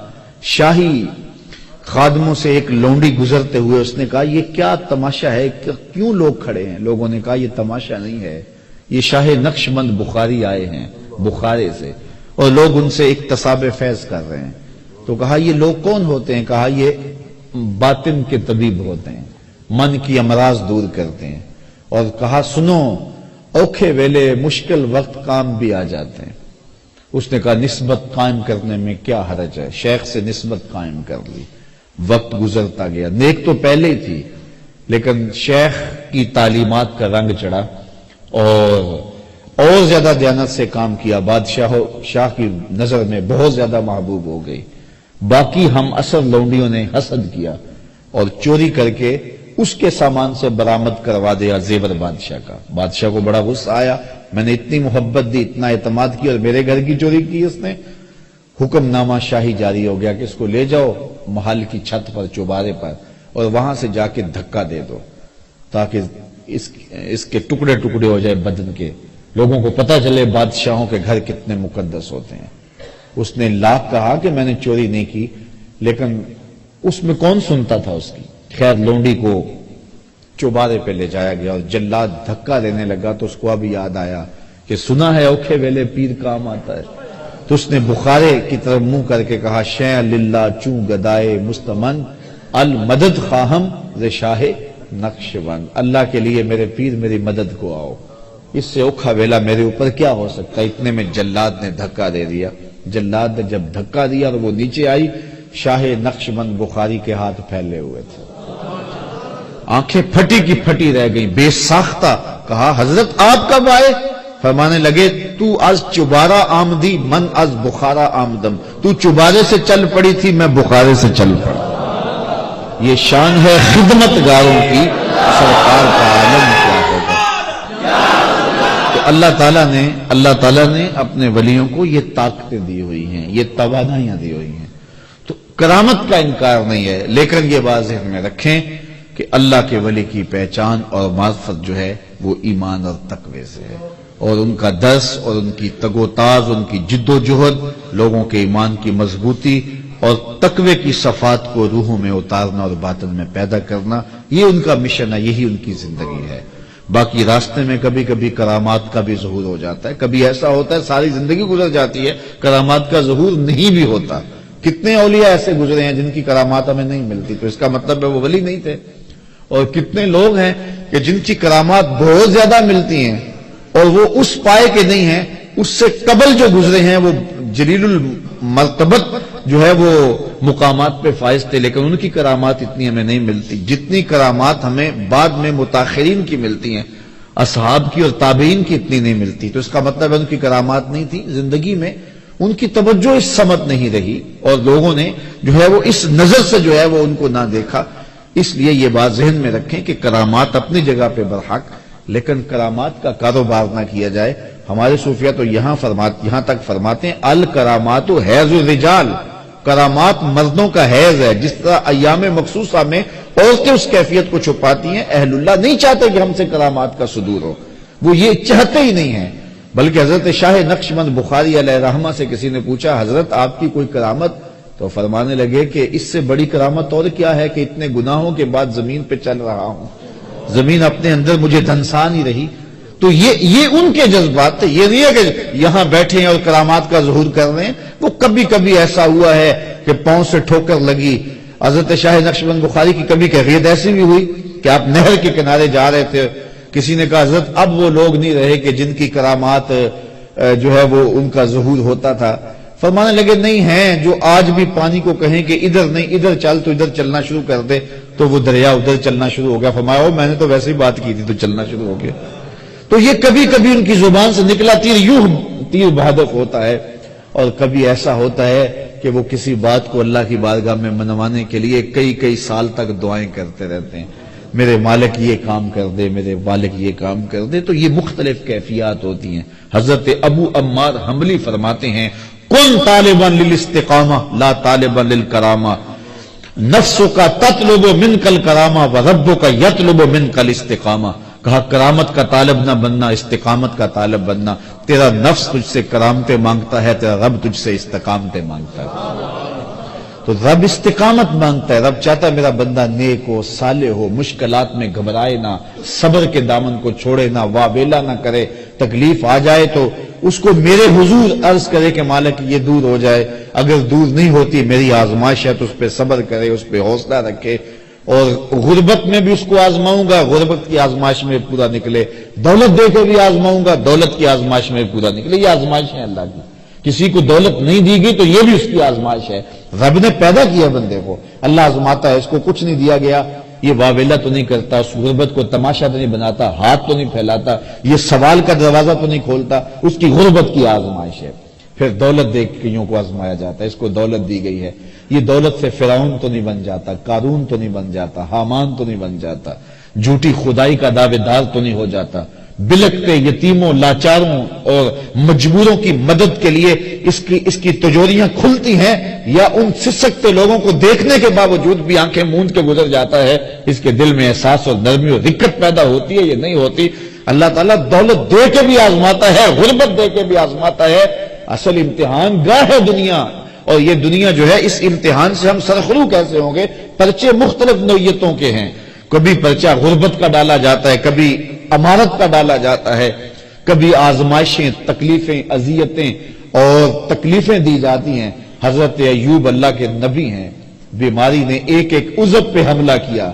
شاہی خادموں سے ایک لونڈی گزرتے ہوئے اس نے کہا یہ کیا تماشا ہے، کیوں لوگ کھڑے ہیں؟ لوگوں نے کہا یہ تماشا نہیں ہے، یہ شاہ نقش بند بخاری آئے ہیں بخارے سے، اور لوگ ان سے اکتساب فیض کر رہے ہیں۔ تو کہا یہ لوگ کون ہوتے ہیں؟ کہا یہ باطن کے طبیب ہوتے ہیں، من کی امراض دور کرتے ہیں۔ اور کہا سنو، اوکھے ویلے مشکل وقت کام بھی آ جاتے ہیں۔ اس نے کہا نسبت قائم کرنے میں کیا حرج ہے؟ شیخ سے نسبت قائم کر لی، وقت گزرتا گیا، نیک تو پہلے ہی تھی لیکن شیخ کی تعلیمات کا رنگ چڑھا اور زیادہ دیانت سے کام کیا، شاہ کی نظر میں بہت زیادہ محبوب ہو گئی۔ باقی ہم اثر لونڈیوں نے حسد کیا اور چوری کر کے اس کے سامان سے برآمد کروا دیا زیور بادشاہ کا۔ بادشاہ کو بڑا غصہ آیا، میں نے اتنی محبت دی، اتنا اعتماد کیا اور میرے گھر کی چوری کی اس نے۔ حکم نامہ شاہی جاری ہو گیا کہ اس کو لے جاؤ محل کی چھت پر، چوبارے پر، اور وہاں سے جا کے دھکا دے دو تاکہ اس کے ٹکڑے ٹکڑے ہو جائے بدن کے، لوگوں کو پتہ چلے بادشاہوں کے گھر کتنے مقدس ہوتے ہیں۔ اس نے لاکھ کہا کہ میں نے چوری نہیں کی، لیکن اس میں کون سنتا تھا اس کی؟ خیر لونڈی کو چوبارے پہ لے جایا گیا اور جلاد دھکا دینے لگا تو اس کو اب یاد آیا کہ سنا ہے اوکھے ویلے پیر کام آتا ہے۔ تو اس نے بخارے کی طرف منہ کر کے کہا شیع للہ چوں گدائے مستمن المدد خواہم ز شاہ نقش بند، اللہ کے لیے میرے پیر میری مدد کو آؤ، اس سے اوکھا ویلا میرے اوپر کیا ہو سکتا ہے؟ اتنے میں جلاد نے دھکا دے دیا۔ جلاد نے جب دھکا دیا اور وہ نیچے آئی، شاہ نقش بند بخاری کے ہاتھ پھیلے ہوئے تھے، آنکھیں پھٹی کی پھٹی رہ گئی، بے ساختہ کہا حضرت آپ کب آئے؟ فرمانے لگے تو از چوبارہ آمدی من از بخارا آمدم، تو چوبارے سے چل پڑی تھی میں بخارے سے چل پڑا۔ یہ شان ہے خدمت گاروں کی، سرکار کا عالم کیا ہوگا۔ تو اللہ تعالیٰ نے اپنے ولیوں کو یہ طاقتیں دی ہوئی ہیں، یہ توانائیاں دی ہوئی ہیں، تو کرامت کا انکار نہیں ہے، لیکن یہ بات ذہن میں رکھیں کہ اللہ کے ولی کی پہچان اور معرفت جو ہے وہ ایمان اور تقوی سے ہے، اور ان کا درس اور ان کی تگ و تاز، ان کی جد و جہد لوگوں کے ایمان کی مضبوطی اور تقوی کی صفات کو روحوں میں اتارنا اور باطن میں پیدا کرنا، یہ ان کا مشن ہے، یہی ان کی زندگی ہے۔ باقی راستے میں کبھی کبھی کرامات کا بھی ظہور ہو جاتا ہے، کبھی ایسا ہوتا ہے ساری زندگی گزر جاتی ہے کرامات کا ظہور نہیں بھی ہوتا۔ کتنے اولیاء ایسے گزرے ہیں جن کی کرامات ہمیں نہیں ملتی، تو اس کا مطلب ہے وہ ولی نہیں تھے، اور کتنے لوگ ہیں کہ جن کی کرامات بہت زیادہ ملتی ہیں اور وہ اس پائے کے نہیں ہیں، اس سے قبل جو گزرے ہیں وہ جلیل المرتبت جو ہے وہ مقامات پہ فائز تھے، لیکن ان کی کرامات اتنی ہمیں نہیں ملتی جتنی کرامات ہمیں بعد میں متاخرین کی ملتی ہیں، اصحاب کی اور تابعین کی اتنی نہیں ملتی۔ تو اس کا مطلب ہے ان کی کرامات نہیں تھی، زندگی میں ان کی توجہ اس سمت نہیں رہی اور لوگوں نے جو ہے وہ اس نظر سے جو ہے وہ ان کو نہ دیکھا۔ اس لیے یہ بات ذہن میں رکھیں کہ کرامات اپنی جگہ پہ برحق، لیکن کرامات کا کاروبار نہ کیا جائے. ہمارے صوفیہ تو یہاں تک فرماتے ہیں الکرامات حیض الرجال، کرامات مردوں کا حیض ہے. جس طرح ایام مخصوصہ میں عورتیں اس کیفیت کو چھپاتی ہیں، اہل اللہ نہیں چاہتے کہ ہم سے کرامات کا صدور ہو، وہ یہ چاہتے ہی نہیں ہیں. بلکہ حضرت شاہ نقشبند بخاری علیہ رحمہ سے کسی نے پوچھا حضرت آپ کی کوئی کرامت؟ تو فرمانے لگے کہ اس سے بڑی کرامت اور کیا ہے کہ اتنے گناہوں کے بعد زمین پہ چل رہا ہوں، زمین اپنے اندر مجھے دھنسا نہیں رہی. تو یہ ان کے جذبات تھے. یہ نہیں ہے کہ یہاں بیٹھے ہیں اور کرامات کا ظہور کر رہے ہیں. وہ کبھی کبھی ایسا ہوا ہے کہ پاؤں سے ٹھوکر لگی. حضرت شاہ نقشبند بخاری کی کبھی کیفیت ایسی بھی ہوئی کہ آپ نہر کے کنارے جا رہے تھے، کسی نے کہا حضرت اب وہ لوگ نہیں رہے کہ جن کی کرامات جو ہے وہ ان کا ظہور ہوتا تھا. فرمانے لگے نہیں ہیں جو آج بھی پانی کو کہیں کہ ادھر نہیں ادھر چل، تو ادھر چلنا شروع کر دے تو وہ دریا ادھر چلنا شروع ہو گیا. فرمایا میں نے تو ویسے ہی بات کی تھی تو چلنا شروع ہو گیا. تو یہ کبھی کبھی ان کی زبان سے نکلا تیر یوں تیر بہدف ہوتا ہے، اور کبھی ایسا ہوتا ہے کہ وہ کسی بات کو اللہ کی بارگاہ میں منوانے کے لیے کئی سال تک دعائیں کرتے رہتے ہیں، میرے مالک یہ کام کر دے، میرے مالک یہ کام کر دے. تو یہ مختلف کیفیات ہوتی ہیں. حضرت ابو عمار حنبلی فرماتے ہیں کن طالبا للاستقامہ لا طالبا للکرامہ، نفسک تطلب منک الکرامہ وربک یطلب منک الاستقامہ. کہا کرامت کا طالب نہ بننا، استقامت کا طالب بننا. تیرا نفس تجھ سے کرامتیں مانگتا ہے، تیرا رب تجھ سے استقامتیں مانگتا ہے. تو رب استقامت مانگتا ہے. رب چاہتا ہے میرا بندہ نیک ہو، صالح ہو، مشکلات میں گھبرائے نہ، صبر کے دامن کو چھوڑے نہ، واویلا نہ کرے. تکلیف آ جائے تو اس کو میرے حضور عرض کرے کہ مالک یہ دور ہو جائے. اگر دور نہیں ہوتی میری آزمائش ہے تو اس پہ صبر کرے، اس پہ حوصلہ رکھے. اور غربت میں بھی اس کو آزماؤں گا، غربت کی آزمائش میں پورا نکلے. دولت دے کے بھی آزماؤں گا، دولت کی آزمائش میں پورا نکلے. یہ آزمائش ہے اللہ کی. کسی کو دولت نہیں دی گئی تو یہ بھی اس کی آزمائش ہے. رب نے پیدا کیا بندے کو، اللہ آزماتا ہے. اس کو کچھ نہیں دیا گیا، یہ واویلا تو نہیں کرتا، اس غربت کو تماشا تو نہیں بناتا، ہاتھ تو نہیں پھیلاتا، یہ سوال کا دروازہ تو نہیں کھولتا. اس کی غربت کی آزمائش ہے. پھر دولت دے کے کئیوں کو آزمایا جاتا ہے. اس کو دولت دی گئی ہے، یہ دولت سے فرعون تو نہیں بن جاتا، قارون تو نہیں بن جاتا، حامان تو نہیں بن جاتا، جھوٹی خدائی کا دعوے دار تو نہیں ہو جاتا. بلکتے یتیموں، لاچاروں اور مجبوروں کی مدد کے لیے اس کی تجوریاں کھلتی ہیں، یا ان سسکتے لوگوں کو دیکھنے کے باوجود بھی آنکھیں موند کے گزر جاتا ہے. اس کے دل میں احساس اور نرمی اور رقت پیدا ہوتی ہے، یہ نہیں ہوتی. اللہ تعالیٰ دولت دے کے بھی آزماتا ہے، غربت دے کے بھی آزماتا ہے. اصل امتحان گاہ ہے دنیا، اور یہ دنیا جو ہے اس امتحان سے ہم سرخرو کیسے ہوں گے؟ پرچے مختلف نوعیتوں کے ہیں. کبھی پرچہ غربت کا ڈالا جاتا ہے، کبھی امانت کا ڈالا جاتا ہے، کبھی آزمائشیں، تکلیفیں، اذیتیں اور تکلیفیں دی جاتی ہیں. حضرت ایوب اللہ کے نبی ہیں، بیماری نے ایک عضو پہ حملہ کیا،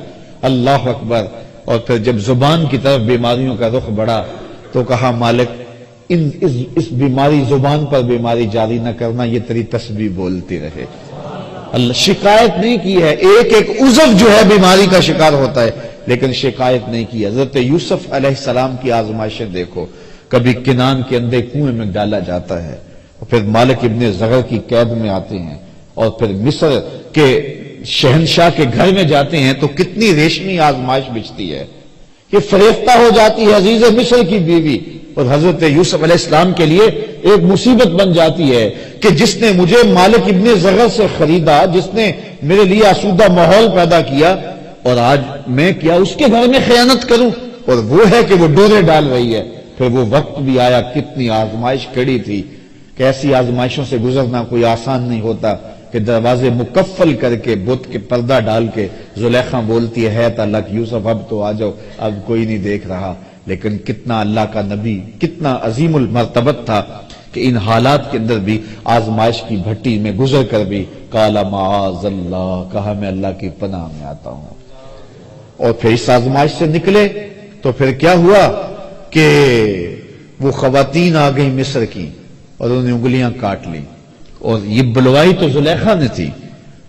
اللہ اکبر. اور پھر جب زبان کی طرف بیماریوں کا رخ بڑھا تو کہا مالک اس بیماری زبان پر بیماری جاری نہ کرنا، یہ تیری تسبیح بولتی رہے. اللہ شکایت نہیں کی ہے، ایک عضو جو ہے بیماری کا شکار ہوتا ہے، لیکن شکایت نہیں کی. حضرت یوسف علیہ السلام کی آزمائشیں دیکھو. کبھی کنان کے اندھے کنویں میں ڈالا جاتا ہے، اور پھر مالک ابن زغر کی قید میں آتے ہیں، اور پھر مصر کے شہنشاہ کے گھر میں جاتے ہیں تو کتنی ریشمی آزمائش بچتی ہے کہ فریفتہ ہو جاتی ہے عزیز مصر کی بیوی. اور حضرت یوسف علیہ السلام کے لیے ایک مصیبت بن جاتی ہے کہ جس نے مجھے مالک ابن زغر سے خریدا، جس نے میرے لیے آسودہ ماحول پیدا کیا، اور آج میں کیا اس کے گھر میں خیانت کروں؟ اور وہ ہے کہ وہ ڈورے ڈال رہی ہے. پھر وہ وقت بھی آیا، کتنی آزمائش کھڑی تھی کہ ایسی آزمائشوں سے گزرنا کوئی آسان نہیں ہوتا کہ دروازے مکفل کر کے بت کے پردہ ڈال کے زلیخا بولتی ہے تالک یوسف اب تو آ جاؤ، اب کوئی نہیں دیکھ رہا. لیکن کتنا اللہ کا نبی، کتنا عظیم المرتبت تھا کہ ان حالات کے اندر بھی آزمائش کی بھٹی میں گزر کر بھی قال معاذ اللہ، کہا میں اللہ کی پناہ میں آتا ہوں. اور پھر اس آزمائش سے نکلے تو پھر کیا ہوا کہ وہ خواتین آ گئی مصر کی اور انہوں نے انگلیاں کاٹ لی. اور یہ بلوائی تو زلیخا نے تھی،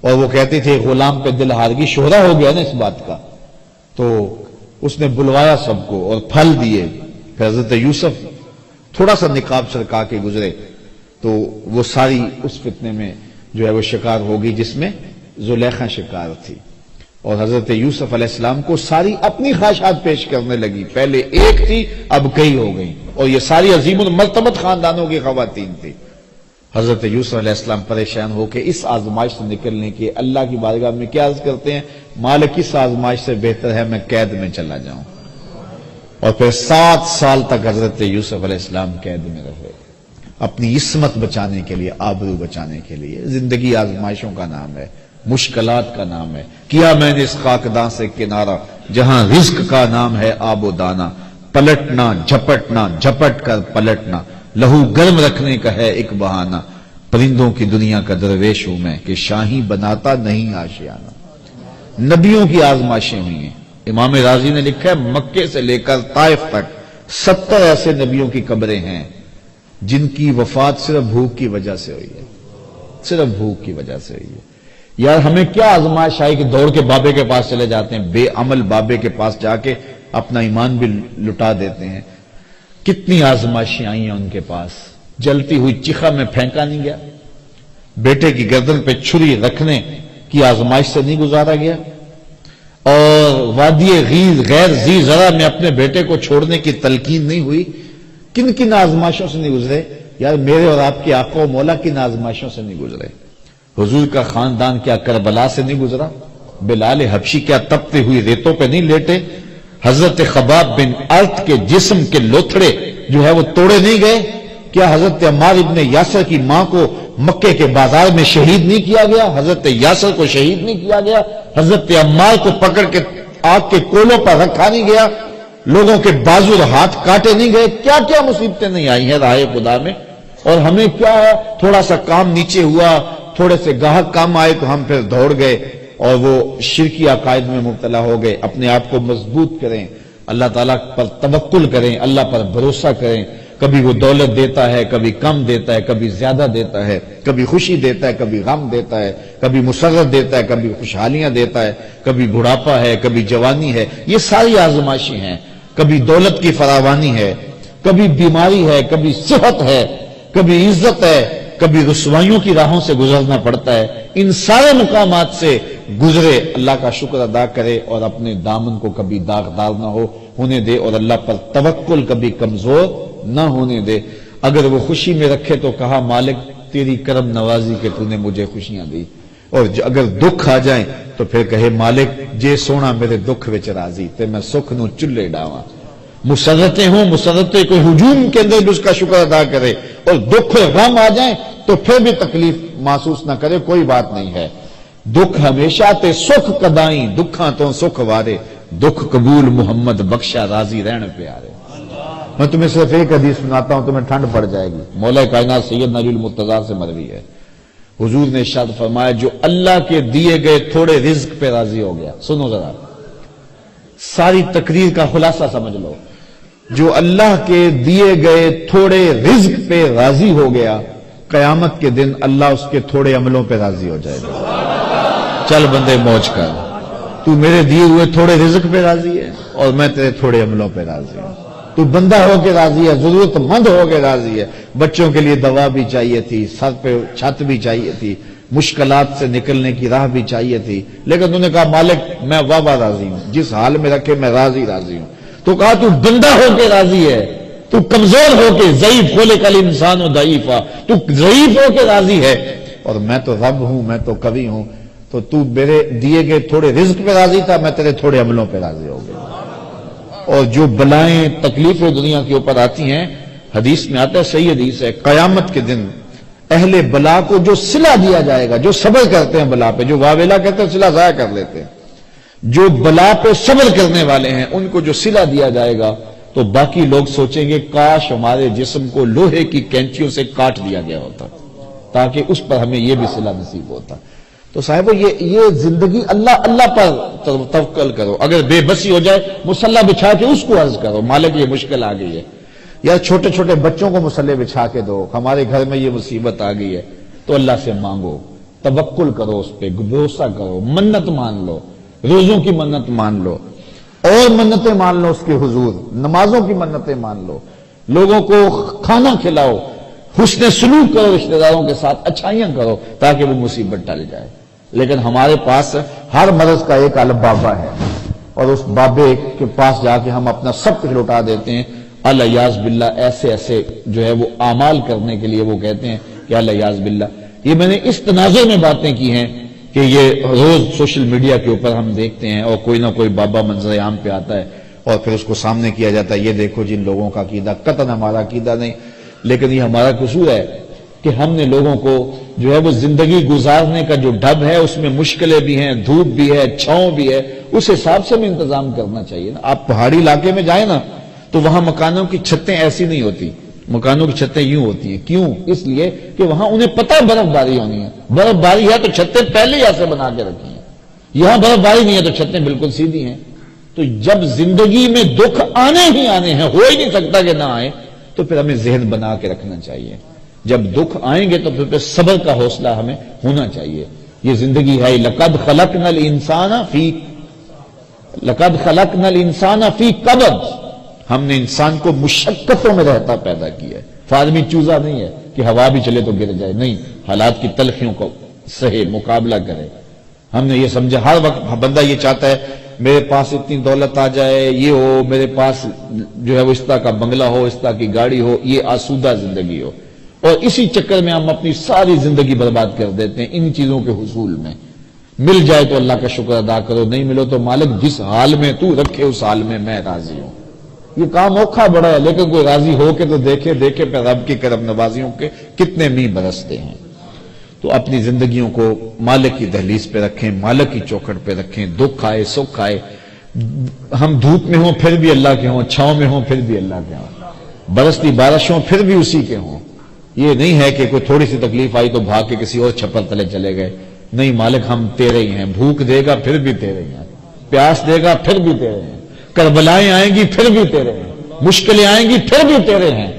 اور وہ کہتی تھی غلام پہ دل ہار گئی. شہرا ہو گیا نا اس بات کا، تو اس نے بلوایا سب کو اور پھل دیے. پھر حضرت یوسف تھوڑا سا نقاب سرکا کے گزرے تو وہ ساری اس فتنے میں جو ہے وہ شکار ہوگی جس میں زلیخا شکار تھی. اور حضرت یوسف علیہ السلام کو ساری اپنی خواہشات پیش کرنے لگی. پہلے ایک تھی اب کئی ہو گئی, اور یہ ساری عظیم المرتبت خاندانوں کی خواتین تھی. حضرت یوسف علیہ السلام پریشان ہو کے اس آزمائش سے نکلنے کے اللہ کی بارگاہ میں کیا عرض کرتے ہیں, مالک اس آزمائش سے بہتر ہے میں قید میں چلا جاؤں. اور پھر 7 سال تک حضرت یوسف علیہ السلام قید میں رہے, اپنی عصمت بچانے کے لیے, آبرو بچانے کے لیے. زندگی آزمائشوں کا نام ہے, مشکلات کا نام ہے. کیا میں نے اس خاکدان سے کنارہ جہاں رزق کا نام ہے آب و دانا, پلٹنا جھپٹنا جھپٹ کر پلٹنا, لہو گرم رکھنے کا ہے ایک بہانہ. پرندوں کی دنیا کا درویش ہوں میں کہ شاہی بناتا نہیں آشیانہ. نبیوں کی آزمائشیں ہوئی ہیں. امام رازی نے لکھا ہے مکے سے لے کر طائف تک 70 ایسے نبیوں کی قبریں ہیں جن کی وفات صرف بھوک کی وجہ سے ہوئی ہے, صرف بھوک کی وجہ سے ہوئی ہے. یار ہمیں کیا آزمائش آئی کہ دوڑ کے بابے کے پاس چلے جاتے ہیں, بے عمل بابے کے پاس جا کے اپنا ایمان بھی لٹا دیتے ہیں. کتنی آزمائشیں آئی ہیں ان کے پاس. جلتی ہوئی چیخا میں پھینکا نہیں گیا, بیٹے کی گردن پہ چھری رکھنے کی آزمائش سے نہیں گزارا گیا, اور وادی غیر ذی ذرا میں اپنے بیٹے کو چھوڑنے کی تلقین نہیں ہوئی. کن کن آزمائشوں سے نہیں گزرے یار میرے اور آپ کے آقا و مولا, کن آزمائشوں سے نہیں گزرے. حضور کا خاندان کیا کربلا سے نہیں گزرا, بلال حبشی کیا تپتے ہوئی ریتوں پہ نہیں لیٹے, حضرت خباب بن ارت کے جسم کے لوتھڑے جو ہے وہ توڑے نہیں گئے, کیا حضرت عمار ابن یاسر کی ماں کو مکے کے بازار میں شہید نہیں کیا گیا, حضرت یاسر کو شہید نہیں کیا گیا, حضرت عمار کو پکڑ کے آگ کے کولوں پر رکھا نہیں گیا, لوگوں کے بازو اور ہاتھ کاٹے نہیں گئے. کیا کیا مصیبتیں نہیں آئی ہیں راہ خدا میں. اور ہمیں کیا ہے, تھوڑا سا کام نیچے ہوا, تھوڑے سے گاہک کام آئے تو ہم پھر دوڑ گئے اور وہ شرکی عقائد میں مبتلا ہو گئے. اپنے آپ کو مضبوط کریں, اللہ تعالیٰ پر توکل کریں, اللہ پر بھروسہ کریں. کبھی وہ دولت دیتا ہے, کبھی کم دیتا ہے, کبھی زیادہ دیتا ہے, کبھی خوشی دیتا ہے, کبھی غم دیتا ہے, کبھی مسرت دیتا ہے, کبھی خوشحالیاں دیتا ہے, کبھی بڑھاپا ہے, کبھی جوانی ہے. یہ ساری آزمائشیں ہیں. کبھی دولت کی فراوانی ہے, کبھی بیماری ہے, کبھی صحت ہے, کبھی عزت ہے, کبھی رسوائیوں کی راہوں سے گزرنا پڑتا ہے. ان سارے مقامات سے گزرے, اللہ کا شکر ادا کرے اور اپنے دامن کو کبھی داغدار نہ ہونے دے, اور اللہ پر توکل کبھی کمزور نہ ہونے دے. اگر وہ خوشی میں رکھے تو کہا مالک تیری کرم نوازی کہ تو نے مجھے خوشیاں دی, اور اگر دکھ آ جائیں تو پھر کہے مالک جے سونا میرے دکھ وچ راضی تے میں سکھ نو چلے ڈاواں. مسرتیں ہوں, مسرتیں کوئی ہجوم کے اندر بھی اس کا شکر ادا کرے, اور دکھ غم آ جائیں تو پھر بھی تکلیف محسوس نہ کرے, کوئی بات نہیں ہے. دکھ ہمیشہ تے سکھ کدائیں, دکھاں تو سکھ وارے, دکھ قبول محمد بخشا راضی رہن پیارے. میں تمہیں صرف ایک حدیث سناتا ہوں, تمہیں ٹھنڈ پڑ جائے گی. مولا کائنات سید نبی المرتضیٰ سے مروی ہے, حضور نے ارشاد فرمایا جو اللہ کے دیے گئے تھوڑے رزق پہ راضی ہو گیا. سنو ذرا, ساری تقریر کا خلاصہ سمجھ لو. جو اللہ کے دیے گئے تھوڑے رزق پہ راضی ہو گیا, قیامت کے دن اللہ اس کے تھوڑے عملوں پہ راضی ہو جائے گا. چل بندے موج کر, تو میرے دیے ہوئے تھوڑے رزق پہ راضی ہے اور میں تیرے تھوڑے عملوں پہ راضی ہوں. تو بندہ ہو کے راضی ہے, ضرورت مند ہو کے راضی ہے. بچوں کے لیے دوا بھی چاہیے تھی, سر پہ چھت بھی چاہیے تھی, مشکلات سے نکلنے کی راہ بھی چاہیے تھی, لیکن انہوں نے کہا مالک میں واہ راضی ہوں, جس حال میں رکھے میں راضی ہوں. تو کہا تو بندہ ہو کے راضی ہے, تو کمزور ہو کے, ضعیف کھولے کل انسان و ضعیفا, تو ضعیف ہو کے راضی ہے, اور میں تو رب ہوں, میں تو کبھی ہوں. تو میرے دیے گئے تھوڑے رزق پہ راضی تھا, میں تیرے تھوڑے عملوں پہ راضی ہو گیا. اور جو بلائیں تکلیفیں دنیا کے اوپر آتی ہیں, حدیث میں آتا ہے, صحیح حدیث ہے, قیامت کے دن اہل بلا کو جو صلہ دیا جائے گا, جو صبر کرتے ہیں بلا پہ, جو واویلا کہتے ہیں صلہ ضائع کر لیتے ہیں, جو بلا پہ صبر کرنے والے ہیں ان کو جو صلہ دیا جائے گا تو باقی لوگ سوچیں گے کاش ہمارے جسم کو لوہے کی کینچیوں سے کاٹ دیا گیا ہوتا تاکہ اس پر ہمیں یہ بھی صلہ نصیب ہوتا. تو صاحب یہ زندگی اللہ پر توکل کرو. اگر بے بسی ہو جائے مصلی بچھا کے اس کو عرض کرو مالک یہ مشکل آ گئی ہے, یا چھوٹے چھوٹے بچوں کو مصلی بچھا کے دو, ہمارے گھر میں یہ مصیبت آ گئی ہے, تو اللہ سے مانگو, توکل کرو, اس پہ بھروسہ کرو, منت مان لو, روزوں کی منت مان لو, اور منتیں مان لو اس کے حضور, نمازوں کی منتیں مان لو, لوگوں کو کھانا کھلاؤ, حسن سلوک کرو, رشتہ داروں کے ساتھ اچھائیاں کرو تاکہ وہ مصیبت ٹل جائے. لیکن ہمارے پاس ہر مرض کا ایک الگ بابا ہے، اور اس بابے کے پاس جا کے ہم اپنا سب کچھ لوٹا دیتے ہیں۔ الیاذ باللہ ایسے ایسے جو ہے وہ اعمال کرنے کے لیے وہ کہتے ہیں کہ الیاذ باللہ۔ یہ میں نے اس تناظر میں باتیں کی ہیں کہ یہ روز سوشل میڈیا کے اوپر ہم دیکھتے ہیں اور کوئی نہ کوئی بابا منظر عام پہ آتا ہے اور پھر اس کو سامنے کیا جاتا ہے، یہ دیکھو جن لوگوں کا عقیدہ، قطعاً ہمارا عقیدہ نہیں، لیکن یہ ہمارا قصور ہے کہ ہم نے لوگوں کو جو ہے وہ زندگی گزارنے کا جو ڈھب ہے اس میں مشکلیں بھی ہیں، دھوپ بھی ہے، چھاؤں بھی ہے، اس حساب سے بھی انتظام کرنا چاہیے نا۔ آپ پہاڑی علاقے میں جائیں نا تو وہاں مکانوں کی چھتیں ایسی نہیں ہوتی، مکانوں کی چھتیں یوں ہوتی ہیں۔ کیوں؟ اس لیے کہ وہاں انہیں پتہ ہے برف باری ہونی ہے، برف باری ہے تو چھتیں پہلے ہی ایسے بنا کے رکھی ہیں، یہاں برف باری نہیں ہے تو چھتیں بالکل سیدھی ہیں۔ تو جب زندگی میں دکھ آنے ہی آنے ہیں، ہو ہی نہیں سکتا کہ نہ آئے، تو پھر ہمیں ذہن بنا کے رکھنا چاہیے، جب دکھ آئیں گے تو پھر صبر کا حوصلہ ہمیں ہونا چاہیے۔ یہ زندگی ہے، لقد خلقنا الانسان فی کبد، ہم نے انسان کو مشقتوں میں رہتا پیدا کیا ہے۔ فارمی چوزا نہیں ہے کہ ہوا بھی چلے تو گر جائے، نہیں، حالات کی تلخیوں کو سہے، مقابلہ کرے۔ ہم نے یہ سمجھا ہر وقت بندہ یہ چاہتا ہے میرے پاس اتنی دولت آ جائے، یہ ہو، میرے پاس جو ہے وہ اس طرح کا بنگلہ ہو، اس طرح کی گاڑی ہو، یہ آسودہ زندگی ہو، اور اسی چکر میں ہم اپنی ساری زندگی برباد کر دیتے ہیں ان چیزوں کے حصول میں۔ مل جائے تو اللہ کا شکر ادا کرو، نہیں ملو تو مالک جس حال میں تو رکھے اس حال میں میں راضی ہوں۔ یہ کام اوکھا بڑا ہے، لیکن کوئی راضی ہو کے تو دیکھے پہ رب کی کرم نوازیوں کے کتنے می برستے ہیں۔ تو اپنی زندگیوں کو مالک کی دہلیز پہ رکھیں، مالک کی چوکھٹ پہ رکھیں، دکھ آئے سکھ آئے، ہم دھوپ میں ہوں پھر بھی اللہ کے ہوں، چھاؤں میں ہوں پھر بھی اللہ کے ہوں، برستی بارشوں پھر بھی اسی کے ہوں۔ یہ نہیں ہے کہ کوئی تھوڑی سی تکلیف آئی تو بھاگ کے کسی اور چھپر تلے چلے گئے، نہیں، مالک ہم تیرے ہی ہیں، بھوک دے گا پھر بھی تیرے ہی ہیں، پیاس دے گا پھر بھی تیرے ہیں، کربلائیں آئیں گی پھر بھی تیرے ہیں، مشکلیں آئیں گی پھر بھی تیرے ہیں،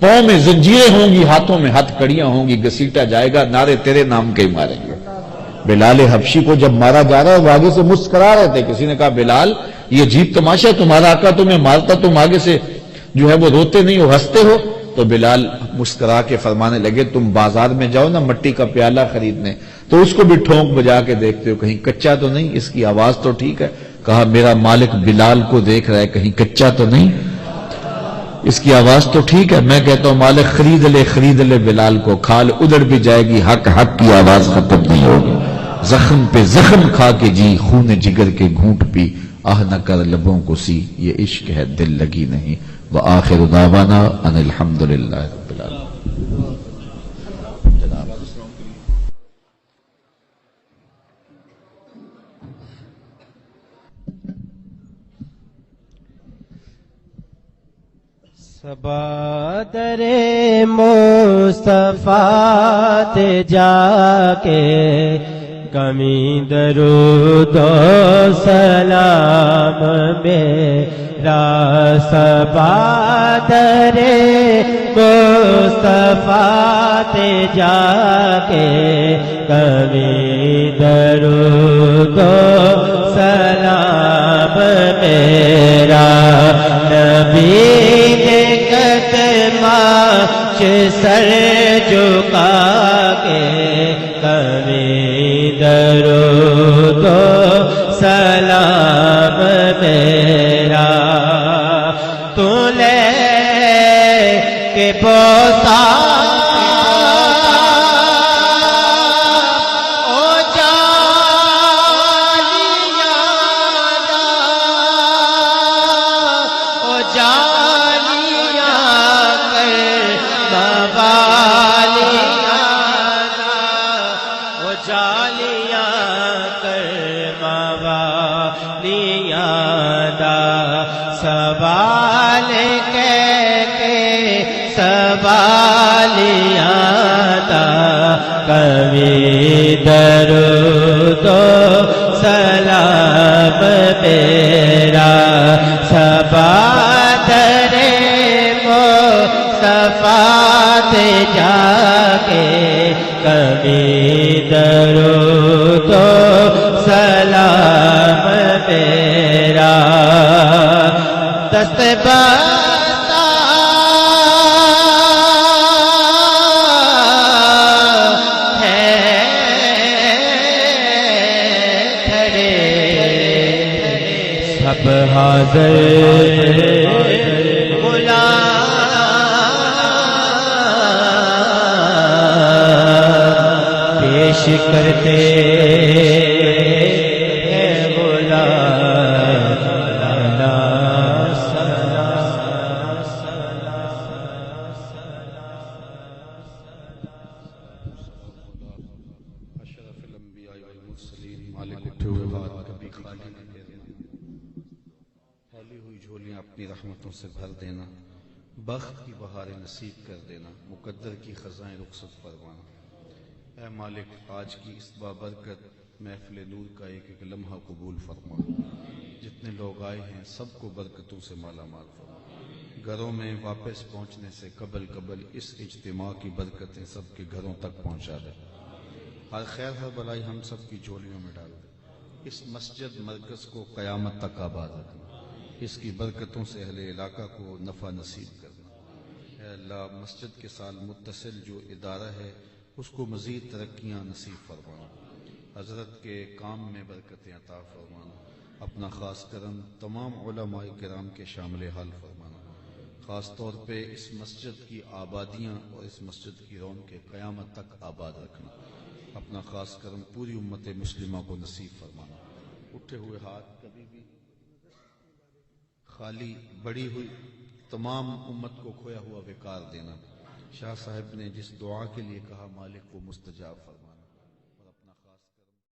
پاؤں میں زنجیریں ہوں گی، ہاتھوں میں ہتھ کڑیاں ہوں گی، گھسیٹا جائے گا، نعرے تیرے نام کے ہی ماریں گے۔ بلال حبشی کو جب مارا جا رہا ہے وہ آگے سے مسکرا رہے تھے، کسی نے کہا بلال یہ عجیب تماشا ہے، تمہارا آقا تمہیں مارتا تم آگے سے جو ہے وہ روتے نہیں ہو، ہنستے ہو؟ تو بلال مسکرا کے فرمانے لگے تم بازار میں جاؤ نا مٹی کا پیالہ خریدنے تو اس کو بھی ٹھونک بجا کے دیکھتے ہو کہیں کچا تو نہیں، اس کی آواز تو ٹھیک ہے؟ کہا میرا مالک بلال کو دیکھ رہا ہے کہیں کچا تو نہیں، اس کی آواز تو ٹھیک ہے؟ میں کہتا ہوں مالک خرید لے بلال کو، کھال ادھر بھی جائے گی، حق کی آواز ختم نہیں ہوگی، زخم پہ زخم کھا کے جی، خون جگر کے گھونٹ پی، آہ نہ کر لبوں کو سی، یہ عشق ہے دل لگی نہیں، وآخر دعوانا ان الحمدللہ رب العالمین۔ صبا در مصطفیٰ تے جا کے کمی درود و سلام میرا، صبا در مصطفیٰ تے جا کے کمی درود و سلام میرا، نبی سر جھکا کے کبھی درود و سلام میرا، تو لے کے بوسا کبھی درود و سلام میرا، صبا در مصطفیٰ تے جا کے کبھی درود و سلام میرا، دست اب حاضر غلام پیش کرتے ہیں غلام اشرف الانبیاء والمرسلین مالک اٹھے ہوئے ہاتھ کبھی خالی نہ پھیرنا، پھیلی ہوئی جھولیاں اپنی رحمتوں سے بھر دینا، بخت کی بہاریں نصیب کر دینا، مقدر کی خزائیں رخصت فرمانا۔ اے مالک، آج کی اس بابرکت محفل نور کا ایک ایک لمحہ قبول فرما، جتنے لوگ آئے ہیں سب کو برکتوں سے مالا مال فرما، گھروں میں واپس پہنچنے سے قبل اس اجتماع کی برکتیں سب کے گھروں تک پہنچا دے، ہر خیر ہر بلائی ہم سب کی جھولیوں میں ڈال دے، اس مسجد مرکز کو قیامت تک آباد رکھنا، اس کی برکتوں سے اہل علاقہ کو نفع نصیب کرنا۔ اے اللہ، مسجد کے ساتھ متصل جو ادارہ ہے اس کو مزید ترقیاں نصیب فرمانا، حضرت کے کام میں برکتیں عطا فرمانا، اپنا خاص کرم تمام علماء کرام کے شامل حال فرمانا، خاص طور پہ اس مسجد کی آبادیاں اور اس مسجد کی رونق قیامت تک آباد رکھنا، اپنا خاص کرم پوری امت مسلمہ کو نصیب فرمانا۔ اٹھے ہوئے ہاتھ کبھی بھی خالی، بڑی ہوئی تمام امت کو کھویا ہوا وقار دینا۔ شاہ صاحب نے جس دعا کے لیے کہا، مالک وہ مستجاب فرما۔